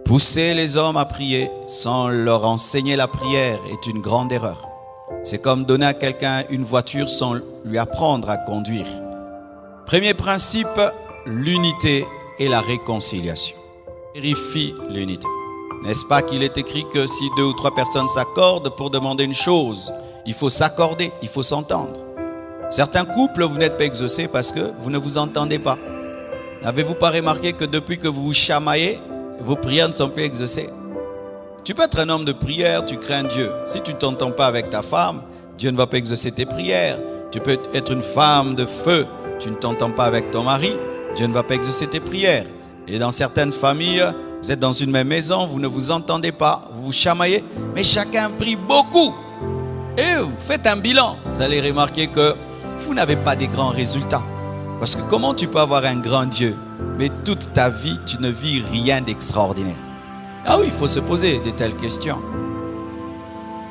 Pousser les hommes à prier sans leur enseigner la prière est une grande erreur. C'est comme donner à quelqu'un une voiture sans lui apprendre à conduire. Premier principe, l'unité et la réconciliation. Vérifie l'unité. N'est-ce pas qu'il est écrit que si 2 ou 3 personnes s'accordent pour demander une chose, il faut s'accorder, il faut s'entendre. Certains couples, vous n'êtes pas exaucés parce que vous ne vous entendez pas. N'avez-vous pas remarqué que depuis que vous vous chamaillez, vos prières ne sont plus exaucées? Tu peux être un homme de prière, tu crains Dieu. Si tu ne t'entends pas avec ta femme, Dieu ne va pas exaucer tes prières. Tu peux être une femme de feu, tu ne t'entends pas avec ton mari, Dieu ne va pas exaucer tes prières. Et dans certaines familles, vous êtes dans une même maison, vous ne vous entendez pas, vous vous chamaillez, mais chacun prie beaucoup. Et vous faites un bilan, vous allez remarquer que vous n'avez pas des grands résultats. Parce que comment tu peux avoir un grand Dieu, mais toute ta vie, tu ne vis rien d'extraordinaire? Ah oui, il faut se poser de telles questions.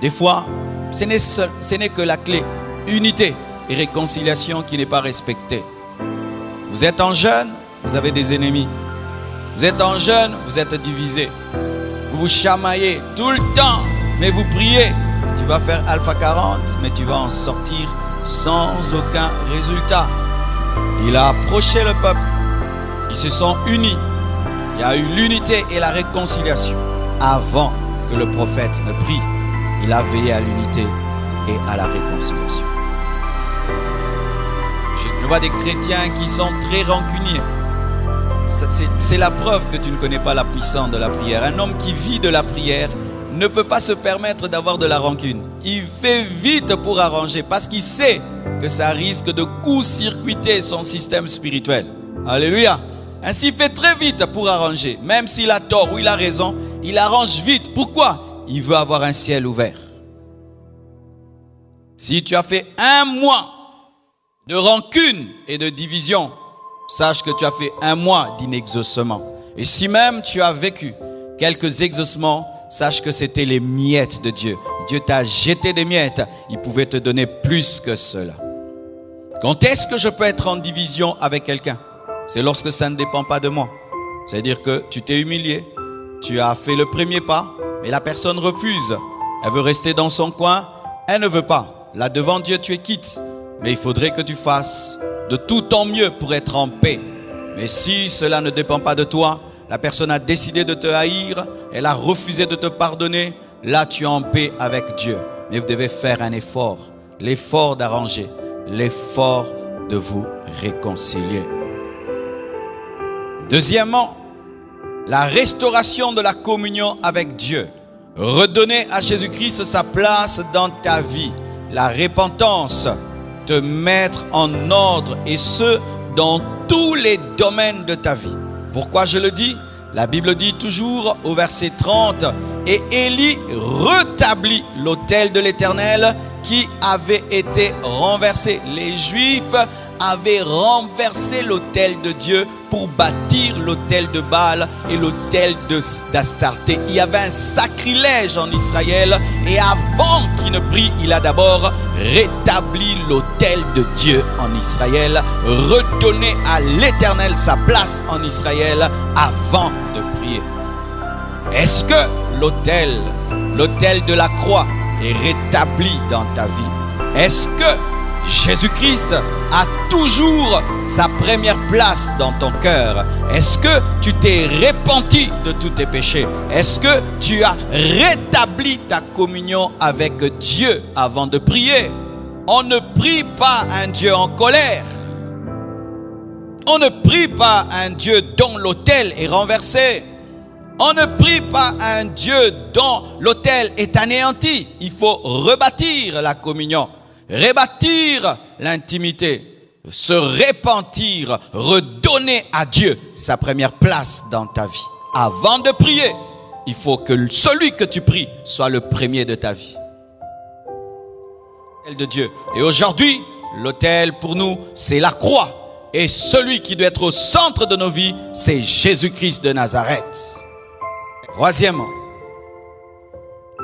Des fois, ce n'est que la clé, unité et réconciliation qui n'est pas respectée. Vous êtes en jeûne, vous avez des ennemis. Vous êtes en jeûne, vous êtes divisés. Vous vous chamaillez tout le temps, mais vous priez. Tu vas faire Alpha 40, mais tu vas en sortir sans aucun résultat. Il a approché le peuple. Ils se sont unis. Il y a eu l'unité et la réconciliation. Avant que le prophète ne prie, il a veillé à l'unité et à la réconciliation. Je vois des chrétiens qui sont très rancuniers. C'est la preuve que tu ne connais pas la puissance de la prière. Un homme qui vit de la prière ne peut pas se permettre d'avoir de la rancune. Il fait vite pour arranger parce qu'il sait que ça risque de court-circuiter son système spirituel. Alléluia. Ainsi, il fait très vite pour arranger. Même s'il a tort ou il a raison, il arrange vite. Pourquoi? Il veut avoir un ciel ouvert. Si tu as fait 1 mois de rancune et de division, sache que tu as fait 1 mois d'inexaucement. Et si même tu as vécu quelques exaucements, sache que c'était les miettes de Dieu. Dieu t'a jeté des miettes. Il pouvait te donner plus que cela. Quand est-ce que je peux être en division avec quelqu'un? C'est lorsque ça ne dépend pas de moi. C'est-à-dire que tu t'es humilié, tu as fait le premier pas, mais la personne refuse. Elle veut rester dans son coin, elle ne veut pas. Là devant Dieu, tu es quitte. Mais il faudrait que tu fasses de tout ton mieux pour être en paix. Mais si cela ne dépend pas de toi, la personne a décidé de te haïr, elle a refusé de te pardonner, là tu es en paix avec Dieu. Mais vous devez faire un effort, l'effort d'arranger, l'effort de vous réconcilier. Deuxièmement, la restauration de la communion avec Dieu. Redonner à Jésus-Christ sa place dans ta vie. La repentance, te mettre en ordre et ce, dans tous les domaines de ta vie. Pourquoi je le dis? La Bible dit toujours au verset 30, « Et Élie rétablit l'autel de l'Éternel qui avait été renversé. » Les Juifs avaient renversé l'autel de Dieu pour bâtir l'autel de Baal et l'autel d'Astarté. Il y avait un sacrilège en Israël et avant qu'il ne prie, il a d'abord rétabli l'autel de Dieu en Israël, redonné à l'Éternel sa place en Israël avant de prier. Est-ce que l'autel de la croix est rétabli dans ta vie? Est-ce que Jésus-Christ a toujours sa première place dans ton cœur? Est-ce que tu t'es repenti de tous tes péchés? Est-ce que tu as rétabli ta communion avec Dieu avant de prier? On ne prie pas un Dieu en colère. On ne prie pas un Dieu dont l'autel est renversé. On ne prie pas un Dieu dont l'autel est anéanti. Il faut rebâtir la communion, rebâtir l'intimité, se repentir, redonner à Dieu sa première place dans ta vie. Avant de prier, il faut que celui que tu pries soit le premier de ta vie. L'autel de Dieu. Et aujourd'hui, l'autel pour nous, c'est la croix. Et celui qui doit être au centre de nos vies, c'est Jésus-Christ de Nazareth. Troisièmement,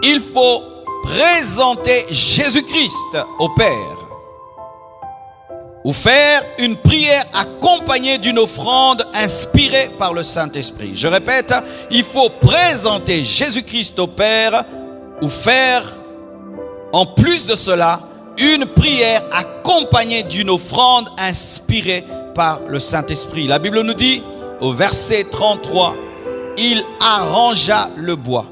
il faut présenter Jésus-Christ au Père. ou faire une prière accompagnée d'une offrande inspirée par le Saint-Esprit. Je répète, il faut présenter Jésus-Christ au Père ou faire, en plus de cela, une prière accompagnée d'une offrande inspirée par le Saint-Esprit. La Bible nous dit, au verset 33, « Il arrangea le bois,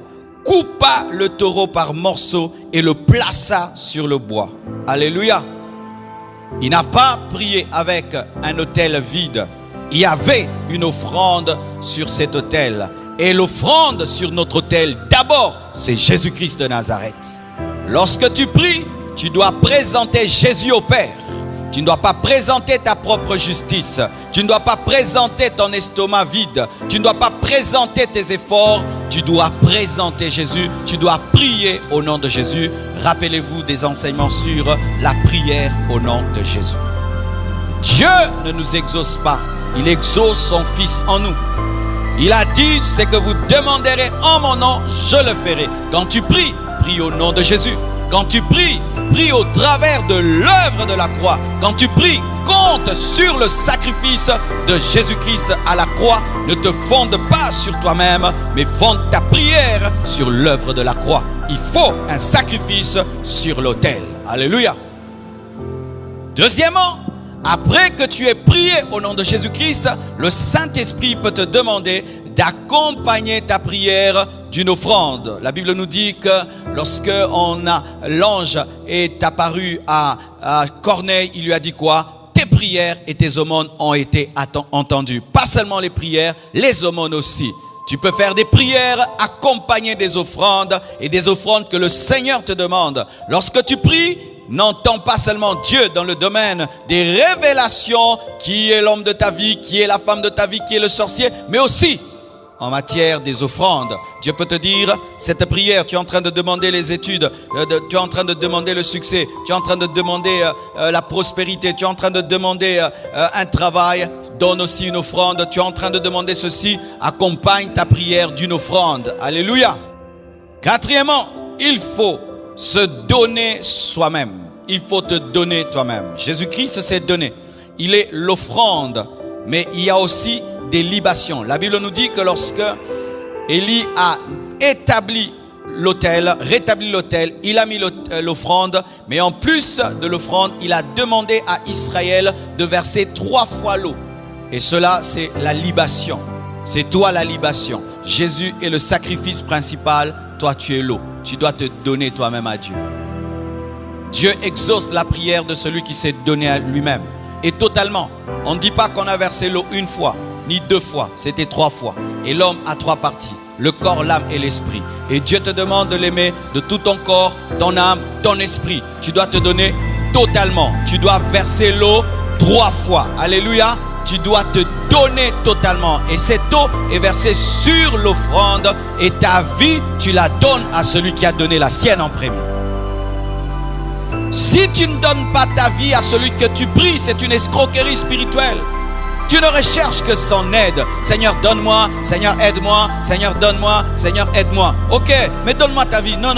coupa le taureau par morceaux et le plaça sur le bois. » Alléluia. Il n'a pas prié avec un autel vide. Il y avait une offrande sur cet autel. Et l'offrande sur notre autel, d'abord, c'est Jésus-Christ de Nazareth. Lorsque tu pries, tu dois présenter Jésus au Père. Tu ne dois pas présenter ta propre justice. Tu ne dois pas présenter ton estomac vide. Tu ne dois pas présenter tes efforts. Tu dois présenter Jésus. Tu dois prier au nom de Jésus. Rappelez-vous des enseignements sur la prière au nom de Jésus. Dieu ne nous exauce pas. Il exauce son Fils en nous. Il a dit, ce que vous demanderez en mon nom, je le ferai. Quand tu pries, prie au nom de Jésus. Quand tu pries, prie au travers de l'œuvre de la croix. Quand tu pries, compte sur le sacrifice de Jésus-Christ à la croix. Ne te fonde pas sur toi-même, mais fonde ta prière sur l'œuvre de la croix. Il faut un sacrifice sur l'autel. Alléluia. Deuxièmement, après que tu aies prié au nom de Jésus-Christ, le Saint-Esprit peut te demander d'accompagner ta prière d'une offrande. La Bible nous dit que lorsque l'ange est apparu à Corneille, il lui a dit quoi? Tes prières et tes aumônes ont été entendues. Pas seulement les prières, les aumônes aussi. Tu peux faire des prières accompagnées des offrandes et des offrandes que le Seigneur te demande. Lorsque tu pries, n'entends pas seulement Dieu dans le domaine des révélations, qui est l'homme de ta vie, qui est la femme de ta vie, qui est le sorcier, mais aussi en matière des offrandes. Dieu peut te dire, cette prière, tu es en train de demander les études, tu es en train de demander le succès, tu es en train de demander la prospérité, tu es en train de demander un travail, donne aussi une offrande. Tu es en train de demander ceci, accompagne ta prière d'une offrande. Alléluia. Quatrièmement, il faut se donner soi-même. Il faut te donner toi-même. Jésus-Christ s'est donné. Il est l'offrande, mais il y a aussi des libations. La Bible nous dit que lorsque Élie a établi l'autel, rétabli l'autel, il a mis l'offrande, mais en plus de l'offrande, il a demandé à Israël de verser 3 fois l'eau. Et cela, c'est la libation. C'est toi la libation. Jésus est le sacrifice principal, toi tu es l'eau. Tu dois te donner toi-même à Dieu. Dieu exauce la prière de celui qui s'est donné à lui-même. Et totalement. On ne dit pas qu'on a versé l'eau une fois, ni 2 fois. C'était 3 fois. Et l'homme a 3 parties. Le corps, l'âme et l'esprit. Et Dieu te demande de l'aimer de tout ton corps, ton âme, ton esprit. Tu dois te donner totalement. Tu dois verser l'eau 3 fois. Alléluia. Tu dois te donner totalement. Et cette eau est versée sur l'offrande. Et ta vie, tu la donnes à celui qui a donné la sienne en premier. Si tu ne donnes pas ta vie à celui que tu pries, c'est une escroquerie spirituelle. Tu ne recherches que son aide. Seigneur, donne-moi. Seigneur, aide-moi. Seigneur, donne-moi. Seigneur, aide-moi. Ok, mais donne-moi ta vie. Non.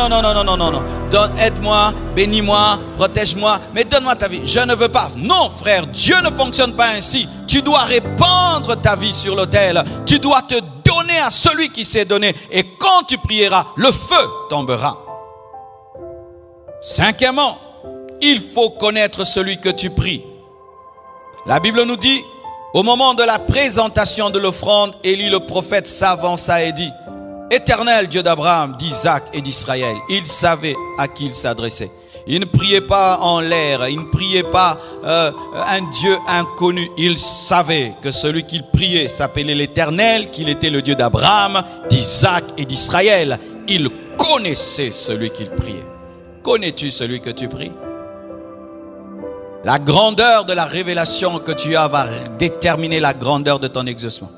Aide-moi, bénis-moi, protège-moi, mais donne-moi ta vie. Je ne veux pas. Non, frère, Dieu ne fonctionne pas ainsi. Tu dois répandre ta vie sur l'autel. Tu dois te donner à celui qui s'est donné. Et quand tu prieras, le feu tombera. Cinquièmement, il faut connaître celui que tu pries. La Bible nous dit, au moment de la présentation de l'offrande, Élie le prophète s'avança et dit, Éternel Dieu d'Abraham, d'Isaac et d'Israël. Il savait à qui il s'adressait. Il ne priait pas en l'air, il ne priait pas un Dieu inconnu. Il savait que celui qu'il priait s'appelait l'Éternel, qu'il était le Dieu d'Abraham, d'Isaac et d'Israël. Il connaissait celui qu'il priait. Connais-tu celui que tu pries? La grandeur de la révélation que tu as va déterminer la grandeur de ton exaucement.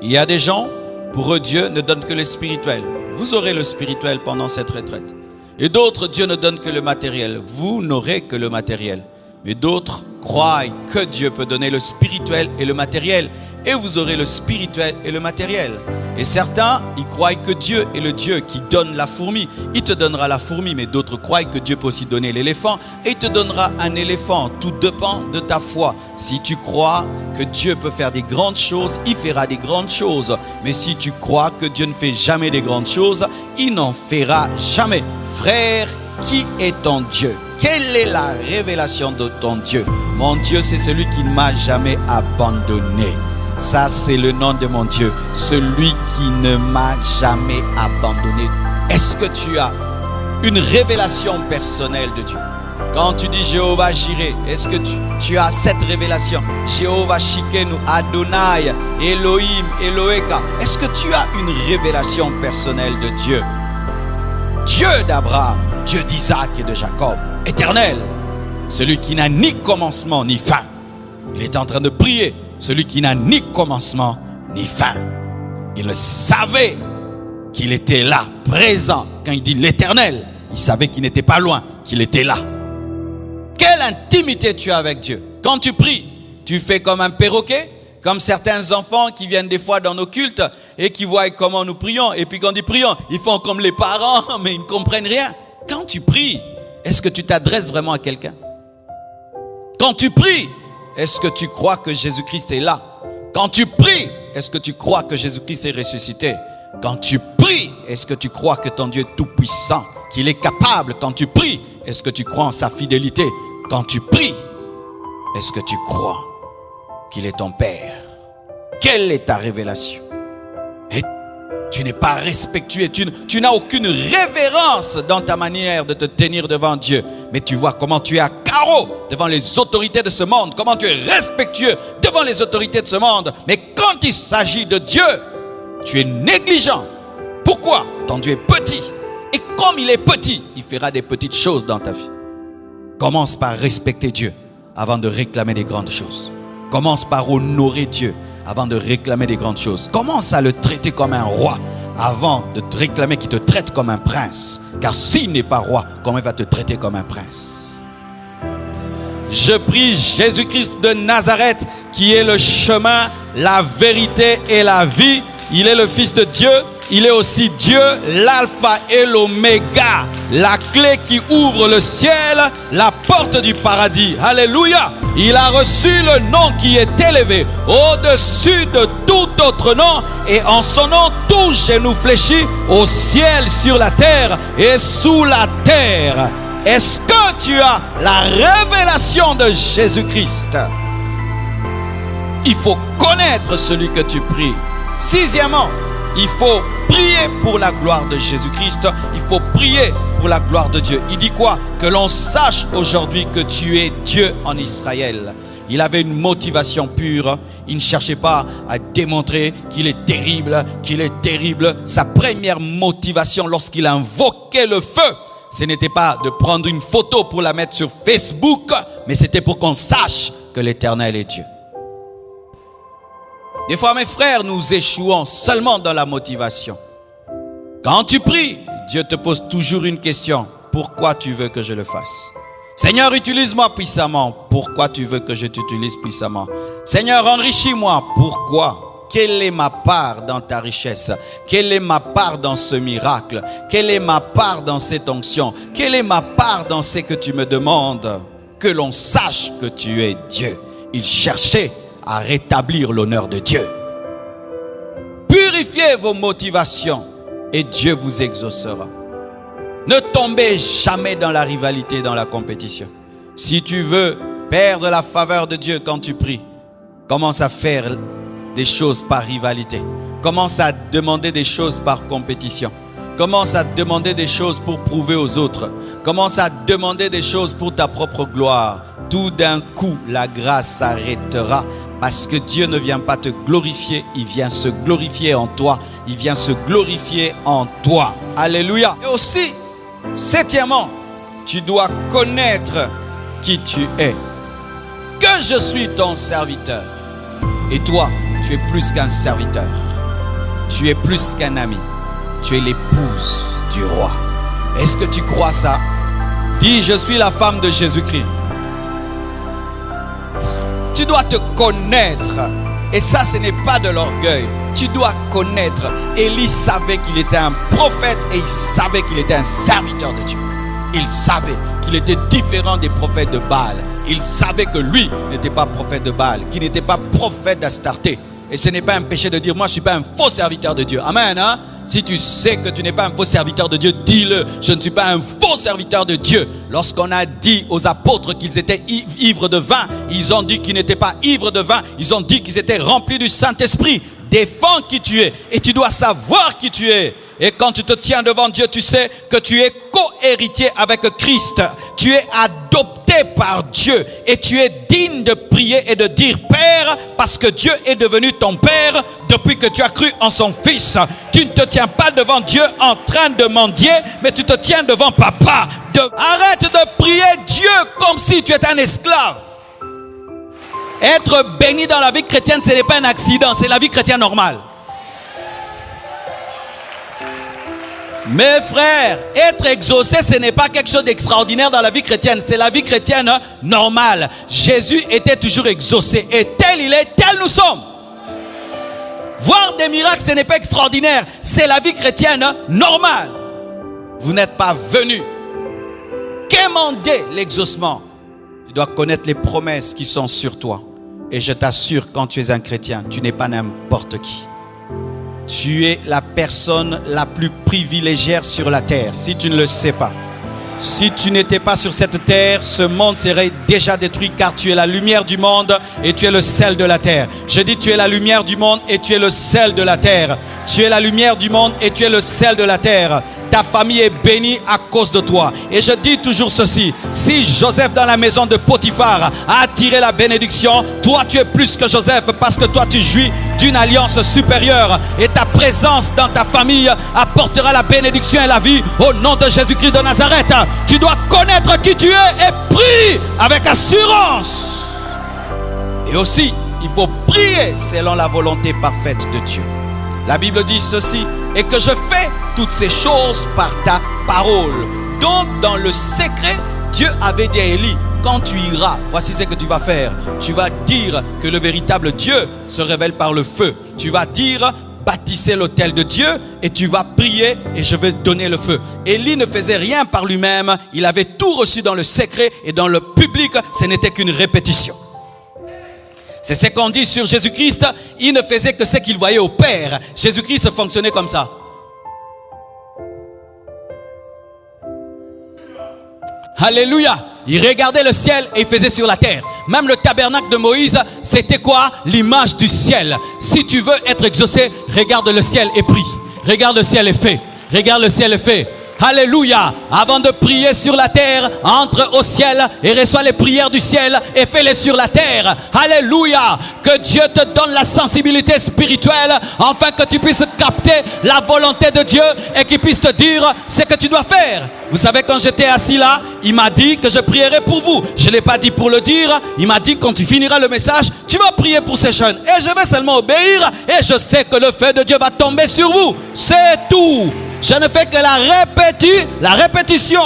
Il y a des gens, pour eux, Dieu ne donne que le spirituel. Vous aurez le spirituel pendant cette retraite. Et d'autres, Dieu ne donne que le matériel. Vous n'aurez que le matériel. Mais d'autres croient que Dieu peut donner le spirituel et le matériel. et vous aurez le spirituel et le matériel. Et certains, ils croient que Dieu est le Dieu qui donne la fourmi. Il te donnera la fourmi, mais d'autres croient que Dieu peut aussi donner l'éléphant et il te donnera un éléphant. Tout dépend de ta foi. Si tu crois que Dieu peut faire des grandes choses, il fera des grandes choses. Mais si tu crois que Dieu ne fait jamais des grandes choses, il n'en fera jamais. Frère, qui est ton Dieu? Quelle est la révélation de ton Dieu? Mon Dieu, c'est celui qui ne m'a jamais abandonné. Ça, c'est le nom de mon Dieu. Celui qui ne m'a jamais abandonné. Est-ce que tu as une révélation personnelle de Dieu? Quand tu dis Jéhovah Jireh, est-ce que tu as cette révélation? Jéhovah Shikenu, Adonai, Elohim, Eloheka. Est-ce que tu as une révélation personnelle de Dieu? Dieu d'Abraham, Dieu d'Isaac et de Jacob, éternel, celui qui n'a ni commencement ni fin. Il est en train de prier, celui qui n'a ni commencement ni fin. Il savait qu'il était là, présent. Quand il dit l'éternel, il savait qu'il n'était pas loin, qu'il était là. Quelle intimité tu as avec Dieu? Quand tu pries, tu fais comme un perroquet, comme certains enfants qui viennent des fois dans nos cultes et qui voient comment nous prions. Et puis quand ils prient, ils font comme les parents, mais ils ne comprennent rien. Quand tu pries, est-ce que tu t'adresses vraiment à quelqu'un? Quand tu pries, est-ce que tu crois que Jésus-Christ est là? Quand tu pries, est-ce que tu crois que Jésus-Christ est ressuscité? Quand tu pries, est-ce que tu crois que ton Dieu est tout puissant, qu'il est capable? Quand tu pries, est-ce que tu crois en sa fidélité? Quand tu pries, est-ce que tu crois qu'il est ton Père? Quelle est ta révélation? Et tu n'es pas respectueux, tu n'as aucune révérence dans ta manière de te tenir devant Dieu. Mais tu vois comment tu es à carreau devant les autorités de ce monde, comment tu es respectueux devant les autorités de ce monde. Mais quand il s'agit de Dieu, tu es négligent. Pourquoi? Ton Dieu est petit. Et comme il est petit, il fera des petites choses dans ta vie. Commence par respecter Dieu avant de réclamer des grandes choses. Commence par honorer Dieu avant de réclamer des grandes choses. Commence à le traiter comme un roi avant de te réclamer qu'il te traite comme un prince. Car s'il n'est pas roi, comment il va te traiter comme un prince? Je prie Jésus-Christ de Nazareth, qui est le chemin, la vérité et la vie. Il est le Fils de Dieu. Il est aussi Dieu, l'alpha et l'oméga, la clé qui ouvre le ciel, la porte du paradis. Alléluia! Il a reçu le nom qui est élevé au-dessus de tout autre nom, et en son nom tout genou fléchit au ciel, sur la terre et sous la terre. Est-ce que tu as la révélation de Jésus-Christ? Il faut connaître celui que tu pries. Sixièmement, il faut prier pour la gloire de Jésus-Christ. Il faut prier pour la gloire de Dieu. Il dit quoi? Que l'on sache aujourd'hui que tu es Dieu en Israël. Il avait une motivation pure. Il ne cherchait pas à démontrer qu'il est terrible, qu'il est terrible. Sa première motivation lorsqu'il invoquait le feu, ce n'était pas de prendre une photo pour la mettre sur Facebook, mais c'était pour qu'on sache que l'Éternel est Dieu. Des fois, mes frères, nous échouons seulement dans la motivation. Quand tu pries, Dieu te pose toujours une question. Pourquoi tu veux que je le fasse? Seigneur, utilise-moi puissamment. Pourquoi tu veux que je t'utilise puissamment? Seigneur, enrichis-moi. Pourquoi? Quelle est ma part dans ta richesse? Quelle est ma part dans ce miracle? Quelle est ma part dans cette onction? Quelle est ma part dans ce que tu me demandes? Que l'on sache que tu es Dieu. Il cherchait à rétablir l'honneur de Dieu. Purifiez vos motivations et Dieu vous exaucera. Ne tombez jamais dans la rivalité, dans la compétition. Si tu veux perdre la faveur de Dieu quand tu pries, commence à faire des choses par rivalité. Commence à demander des choses par compétition. Commence à demander des choses pour prouver aux autres. Commence à demander des choses pour ta propre gloire. Tout d'un coup, la grâce s'arrêtera. Parce que Dieu ne vient pas te glorifier, il vient se glorifier en toi. Il vient se glorifier en toi. Alléluia. Et aussi, septièmement, tu dois connaître qui tu es. Que je suis ton serviteur. Et toi, tu es plus qu'un serviteur. Tu es plus qu'un ami. Tu es l'épouse du roi. Est-ce que tu crois ça? Dis, je suis la femme de Jésus-Christ. Tu dois te connaître. Et ça, ce n'est pas de l'orgueil. Tu dois connaître. Élie savait qu'il était un prophète et il savait qu'il était un serviteur de Dieu. Il savait qu'il était différent des prophètes de Baal. Il savait que lui n'était pas prophète de Baal, qu'il n'était pas prophète d'Astarté. Et ce n'est pas un péché de dire, moi je ne suis pas un faux serviteur de Dieu. Amen. Hein? Si tu sais que tu n'es pas un faux serviteur de Dieu, dis-le. Je ne suis pas un faux serviteur de Dieu. Lorsqu'on a dit aux apôtres qu'ils étaient ivres de vin, ils ont dit qu'ils n'étaient pas ivres de vin. Ils ont dit qu'ils étaient remplis du Saint-Esprit. Défends qui tu es et tu dois savoir qui tu es. Et quand tu te tiens devant Dieu, tu sais que tu es co-héritier avec Christ. Tu es adopté par Dieu et tu es digne de prier et de dire Père, parce que Dieu est devenu ton Père depuis que tu as cru en son Fils. Tu ne te tiens pas devant Dieu en train de mendier, mais tu te tiens devant Papa. Arrête de prier Dieu comme si tu étais un esclave. Être béni dans la vie chrétienne, ce n'est pas un accident, c'est la vie chrétienne normale. Mes frères, être exaucé, ce n'est pas quelque chose d'extraordinaire dans la vie chrétienne. C'est la vie chrétienne normale. Jésus était toujours exaucé. Et tel il est, tel nous sommes. Voir des miracles, ce n'est pas extraordinaire. C'est la vie chrétienne normale. Vous n'êtes pas venus quémander l'exaucement. Tu dois connaître les promesses qui sont sur toi. Et je t'assure, quand tu es un chrétien, tu n'es pas n'importe qui. Tu es la personne la plus privilégiée sur la terre, si tu ne le sais pas. Si tu n'étais pas sur cette terre, ce monde serait déjà détruit car tu es la lumière du monde et tu es le sel de la terre. Je dis tu es la lumière du monde et tu es le sel de la terre. Tu es la lumière du monde et tu es le sel de la terre. Ta famille est bénie à cause de toi. Et je dis toujours ceci, si Joseph dans la maison de Potiphar a attiré la bénédiction, toi tu es plus que Joseph parce que toi tu jouis d'une alliance supérieure et ta présence dans ta famille apportera la bénédiction et la vie au nom de Jésus-Christ de Nazareth. Tu dois connaître qui tu es et prie avec assurance. Et aussi, il faut prier selon la volonté parfaite de Dieu. La Bible dit ceci, et que je fais toutes ces choses par ta parole. Donc, dans le secret, Dieu avait dit à Élie, quand tu iras, voici ce que tu vas faire. Tu vas dire que le véritable Dieu se révèle par le feu. Tu vas dire, bâtissez l'autel de Dieu et tu vas prier et je vais donner le feu. Élie ne faisait rien par lui-même. Il avait tout reçu dans le secret et dans le public, ce n'était qu'une répétition. C'est ce qu'on dit sur Jésus-Christ. Il ne faisait que ce qu'il voyait au Père. Jésus-Christ fonctionnait comme ça. Alléluia. Il regardait le ciel et il faisait sur la terre. Même le tabernacle de Moïse, c'était quoi? L'image du ciel. Si tu veux être exaucé, regarde le ciel et prie. Regarde le ciel et fais. Regarde le ciel et fais. Alléluia. Avant de prier sur la terre, entre au ciel et reçois les prières du ciel et fais-les sur la terre. Alléluia. Que Dieu te donne la sensibilité spirituelle afin que tu puisses capter la volonté de Dieu et qu'il puisse te dire ce que tu dois faire. Vous savez, quand j'étais assis là, il m'a dit que je prierai pour vous. Je ne l'ai pas dit pour le dire. Il m'a dit quand tu finiras le message, tu vas prier pour ces jeunes. Et je vais seulement obéir et je sais que le feu de Dieu va tomber sur vous. C'est tout. Je ne fais que la répétition.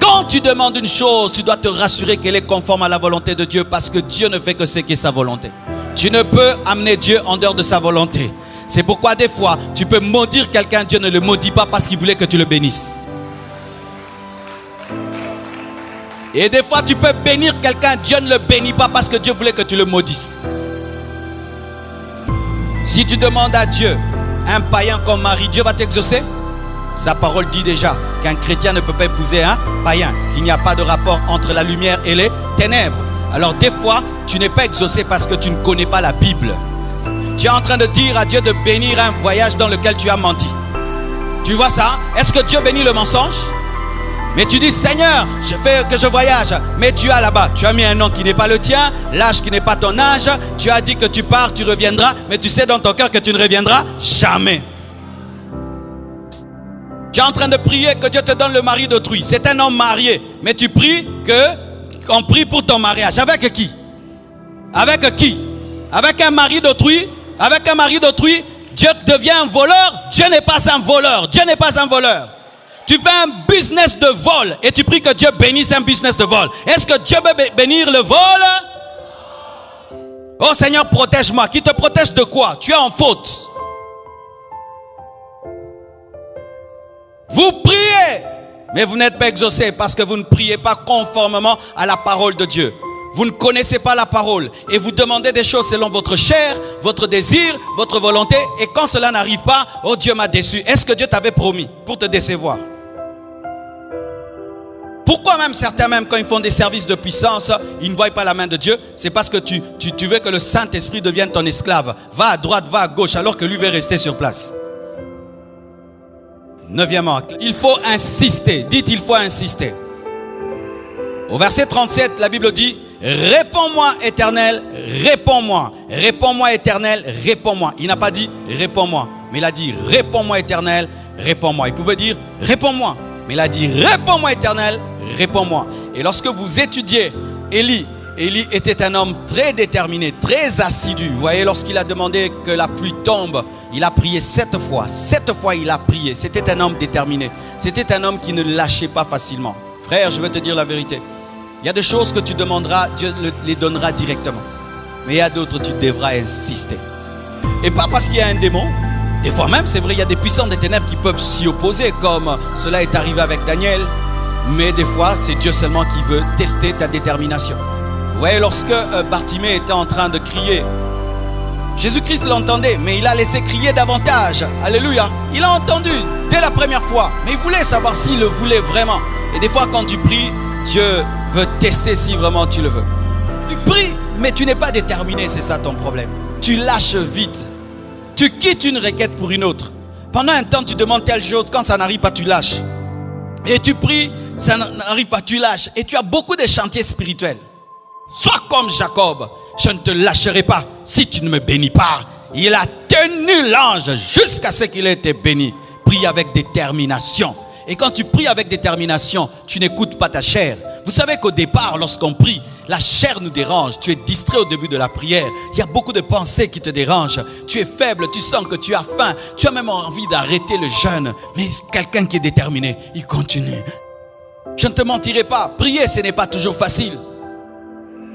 Quand tu demandes une chose, tu dois te rassurer qu'elle est conforme à la volonté de Dieu parce que Dieu ne fait que ce qui est sa volonté. Tu ne peux amener Dieu en dehors de sa volonté. C'est pourquoi des fois, tu peux maudire quelqu'un, Dieu ne le maudit pas parce qu'il voulait que tu le bénisses. Et des fois, tu peux bénir quelqu'un, Dieu ne le bénit pas parce que Dieu voulait que tu le maudisses. Si tu demandes à Dieu un païen comme mari, Dieu va t'exaucer. Sa parole dit déjà qu'un chrétien ne peut pas épouser un païen, qu'il n'y a pas de rapport entre la lumière et les ténèbres. Alors des fois, tu n'es pas exaucé parce que tu ne connais pas la Bible. Tu es en train de dire à Dieu de bénir un voyage dans lequel tu as menti. Tu vois ça? Est-ce que Dieu bénit le mensonge? Mais tu dis, Seigneur, je fais que je voyage. Mais tu as là-bas, tu as mis un nom qui n'est pas le tien, l'âge qui n'est pas ton âge. Tu as dit que tu pars, tu reviendras. Mais tu sais dans ton cœur que tu ne reviendras jamais. Tu es en train de prier que Dieu te donne le mari d'autrui. C'est un homme marié. Mais tu pries qu'on prie pour ton mariage. Avec qui? Avec qui? Avec un mari d'autrui? Avec un mari d'autrui, Dieu devient un voleur? Dieu n'est pas un voleur. Dieu n'est pas un voleur. Tu fais un business de vol et tu pries que Dieu bénisse un business de vol. Est-ce que Dieu peut bénir le vol? Oh Seigneur, protège-moi. Qui te protège de quoi? Tu es en faute. Vous priez, mais vous n'êtes pas exaucés parce que vous ne priez pas conformément à la parole de Dieu. Vous ne connaissez pas la parole et vous demandez des choses selon votre chair, votre désir, votre volonté. Et quand cela n'arrive pas, oh Dieu m'a déçu. Est-ce que Dieu t'avait promis pour te décevoir? Pourquoi même certains, même quand ils font des services de puissance, ils ne voient pas la main de Dieu? C'est parce que tu veux que le Saint-Esprit devienne ton esclave. Va à droite, va à gauche, alors que lui veut rester sur place. Neuvièmement, il faut insister. Dites, il faut insister. Au verset 37, la Bible dit: réponds-moi, Éternel, réponds-moi. Réponds-moi, Éternel, réponds-moi. Il n'a pas dit réponds-moi, mais il a dit réponds-moi, Éternel, réponds-moi. Il pouvait dire réponds-moi, mais il a dit réponds-moi, Éternel, réponds-moi. Et lorsque vous étudiez Élie était un homme très déterminé, très assidu. Vous voyez, lorsqu'il a demandé que la pluie tombe, il a prié 7 fois. 7 fois il a prié. C'était un homme déterminé. C'était un homme qui ne lâchait pas facilement. Frère, je vais te dire la vérité. Il y a des choses que tu demanderas, Dieu les donnera directement. Mais il y a d'autres, tu devras insister. Et pas parce qu'il y a un démon. Des fois même, c'est vrai, il y a des puissants des ténèbres qui peuvent s'y opposer, comme cela est arrivé avec Daniel. Mais des fois, c'est Dieu seulement qui veut tester ta détermination. Vous voyez, lorsque Bartimée était en train de crier, Jésus-Christ l'entendait, mais il a laissé crier davantage. Alléluia. Il a entendu dès la première fois, mais il voulait savoir s'il le voulait vraiment. Et des fois, quand tu pries, Dieu veut tester si vraiment tu le veux. Tu pries, mais tu n'es pas déterminé, c'est ça ton problème. Tu lâches vite. Tu quittes une requête pour une autre. Pendant un temps, tu demandes telle chose, quand ça n'arrive pas, tu lâches. Et tu pries, ça n'arrive pas, tu lâches. Et tu as beaucoup de chantiers spirituels. Sois comme Jacob, je ne te lâcherai pas si tu ne me bénis pas. Il a tenu l'ange jusqu'à ce qu'il ait été béni. Prie avec détermination. Et quand tu pries avec détermination, tu n'écoutes pas ta chair. Vous savez qu'au départ, lorsqu'on prie, la chair nous dérange. Tu es distrait au début de la prière. Il y a beaucoup de pensées qui te dérangent. Tu es faible, tu sens que tu as faim. Tu as même envie d'arrêter le jeûne. Mais quelqu'un qui est déterminé, il continue. Je ne te mentirai pas, prier, ce n'est pas toujours facile.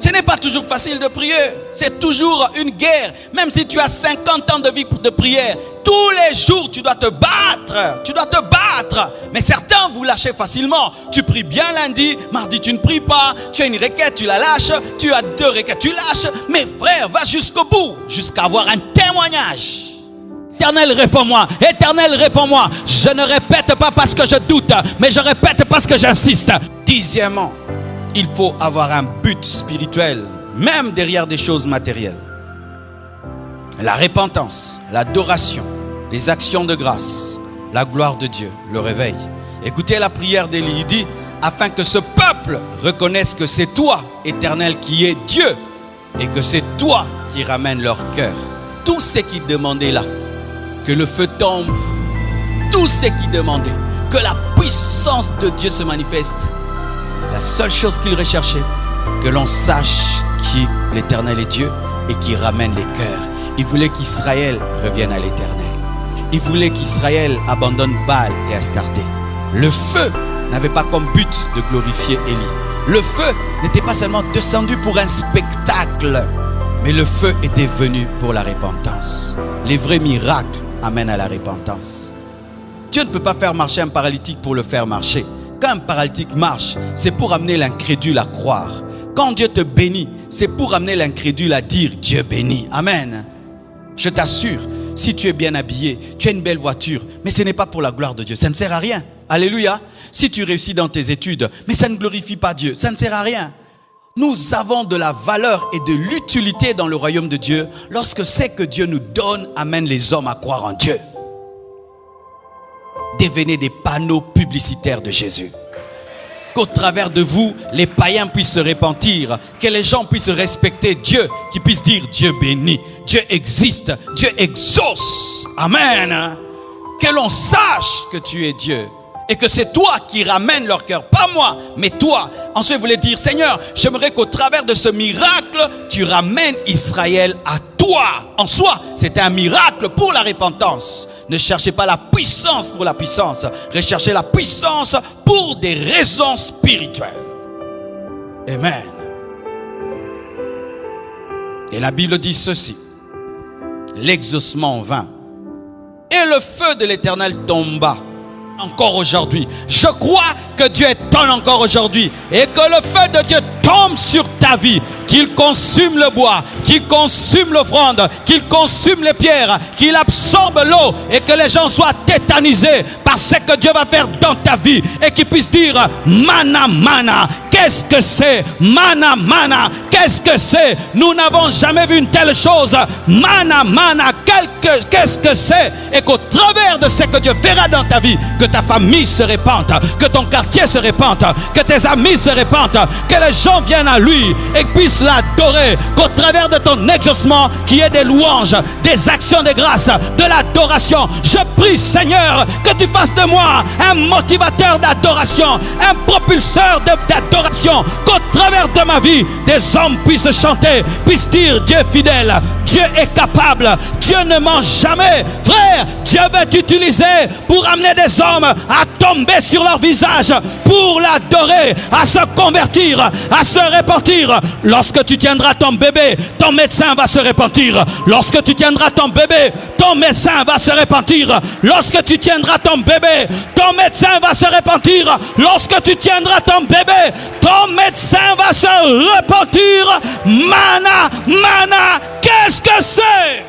Ce n'est pas toujours facile de prier. C'est toujours une guerre. Même si tu as 50 ans de vie de prière, tous les jours, tu dois te battre. Tu dois te battre. Mais certains, vous lâchez facilement. Tu pries bien lundi, mardi, tu ne pries pas. Tu as une requête, tu la lâches. Tu as 2 requêtes, tu lâches. Mais frère, va jusqu'au bout, jusqu'à avoir un témoignage. Éternel, réponds-moi. Éternel, réponds-moi. Je ne répète pas parce que je doute, mais je répète parce que j'insiste. 10e, il faut avoir un but spirituel, même derrière des choses matérielles. La repentance, l'adoration, les actions de grâce, la gloire de Dieu, le réveil. Écoutez la prière d'Élie, il dit: afin que ce peuple reconnaisse que c'est toi, Éternel, qui es Dieu, et que c'est toi qui ramènes leur cœur. Tout ce qu'ils demandaient là, que le feu tombe, tout ce qu'ils demandaient, que la puissance de Dieu se manifeste. La seule chose qu'il recherchait, que l'on sache qui l'Éternel est Dieu et qui ramène les cœurs. Il voulait qu'Israël revienne à l'Éternel. Il voulait qu'Israël abandonne Baal et Astarté. Le feu n'avait pas comme but de glorifier Élie. Le feu n'était pas seulement descendu pour un spectacle, mais le feu était venu pour la repentance. Les vrais miracles amènent à la repentance. Dieu ne peut pas faire marcher un paralytique pour le faire marcher. Quand un paralytique marche, c'est pour amener l'incrédule à croire. Quand Dieu te bénit, c'est pour amener l'incrédule à dire Dieu bénit. Amen. Je t'assure, si tu es bien habillé, tu as une belle voiture, mais ce n'est pas pour la gloire de Dieu. Ça ne sert à rien. Alléluia. Si tu réussis dans tes études, mais ça ne glorifie pas Dieu, ça ne sert à rien. Nous avons de la valeur et de l'utilité dans le royaume de Dieu lorsque ce que Dieu nous donne amène les hommes à croire en Dieu. Devenez des panneaux publicitaires de Jésus. Qu'au travers de vous, les païens puissent se repentir, que les gens puissent respecter Dieu, qu'ils puissent dire Dieu bénit, Dieu existe, Dieu exauce. Amen. Que l'on sache que tu es Dieu et que c'est toi qui ramènes leur cœur, pas moi, mais toi. Ensuite, vous voulez dire Seigneur, j'aimerais qu'au travers de ce miracle, tu ramènes Israël à toi. En soi, c'est un miracle pour la repentance. Ne cherchez pas la puissance pour la puissance. Recherchez la puissance pour des raisons spirituelles. Amen. Et la Bible dit ceci. L'exaucement vint. Et le feu de l'Éternel tomba encore aujourd'hui. Je crois que Dieu étonne encore aujourd'hui. Et que le feu de Dieu tombe sur ta vie. Qu'il consume le bois, qu'il consume l'offrande, qu'il consume les pierres, qu'il absorbe l'eau et que les gens soient tétanisés par ce que Dieu va faire dans ta vie et qu'ils puissent dire mana mana, qu'est-ce que c'est? Mana mana, qu'est-ce que c'est? Nous n'avons jamais vu une telle chose. Mana mana, qu'est-ce que c'est? Et qu'au travers de ce que Dieu fera dans ta vie, que ta famille se répande, que ton quartier se répande, que tes amis se répandent, que les gens viennent à lui et puissent l'adorer, qu'au travers de ton exaucement, qu'il y ait des louanges, des actions de grâce, de l'adoration. Je prie, Seigneur, que tu fasses de moi un motivateur d'adoration, un propulseur d'adoration, qu'au travers de ma vie, des hommes puissent chanter, puissent dire Dieu est fidèle, Dieu est capable, Dieu ne ment jamais. Frère, Dieu veut t'utiliser pour amener des hommes à tomber sur leur visage, pour l'adorer, à se convertir, à se repentir. Lorsque tu tiendras ton bébé, ton médecin va se repentir. Lorsque tu tiendras ton bébé, ton médecin va se repentir. Lorsque tu tiendras ton bébé, ton médecin va se repentir. Lorsque tu tiendras ton bébé, ton médecin va se repentir. Mana, mana, qu'est-ce que c'est?